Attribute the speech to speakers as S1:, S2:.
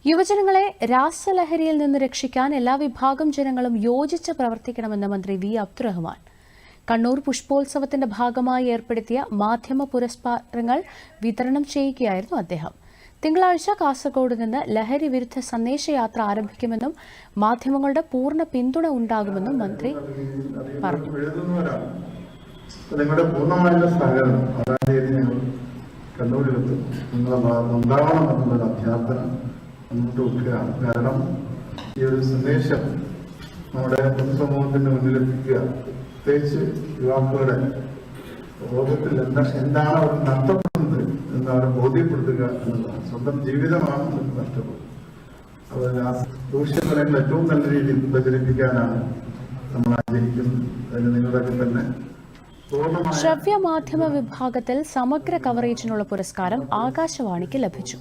S1: യുവജനങ്ങളെ രാസലഹരിയിൽ നിന്ന് രക്ഷിക്കാൻ എല്ലാ വിഭാഗം ജനങ്ങളും യോജിച്ച് പ്രവർത്തിക്കണമെന്ന് മന്ത്രി വി അബ്ദുറഹ്മാൻ. കണ്ണൂർ പുഷ്പോത്സവത്തിന്റെ ഭാഗമായി ഏർപ്പെടുത്തിയ മാധ്യമ പുരസ്കാരങ്ങൾ വിതരണം ചെയ്യുകയായിരുന്നു അദ്ദേഹം. തിങ്കളാഴ്ച കാസർഗോഡ് നിന്ന് ലഹരി വിരുദ്ധ സന്ദേശയാത്ര ആരംഭിക്കുമെന്നും മാധ്യമങ്ങളുടെ പൂർണ്ണ പിന്തുണ ഉണ്ടാകുമെന്നും മന്ത്രി പറഞ്ഞു.
S2: നിങ്ങളുടെ പൂർണ്ണമായുള്ള സഹകരണം കണ്ണൂരിലെത്തും നിങ്ങളുടെ ഭാഗത്ത് ഉണ്ടാവണമെന്നുള്ളൊരു അഭ്യർത്ഥന മുന്നോട്ട് വെക്കുകയാണ്. കാരണം ഈ ഒരു സന്ദേശം നമ്മുടെ പൊതുസമൂഹത്തിന്റെ മുന്നിലെത്തിക്കുക, പ്രത്യേകിച്ച് യുവാക്കളുടെ ലോകത്തിൽ എന്താണ് അവർ നഷ്ടപ്പെടുന്നത് എന്ന് അവരെ ബോധ്യപ്പെടുത്തുക എന്നുള്ളതാണ്. സ്വന്തം ജീവിതമാണ് നമുക്ക് നഷ്ടപ്പെടുന്നത്. അതുപോലെ ആ ദൂഷ്യഫലങ്ങൾ ഏറ്റവും നല്ല രീതിയിൽ പ്രചരിപ്പിക്കാനാണ് നമ്മൾ ആഗ്രഹിക്കുന്നത്. അതിന് നിങ്ങളുടെയൊക്കെ തന്നെ
S1: ശ്രവ്യ മാധ്യമ വിഭാഗത്തിൽ സമഗ്ര കവറേജിനുള്ള പുരസ്കാരം ആകാശവാണിക്ക് ലഭിച്ചു.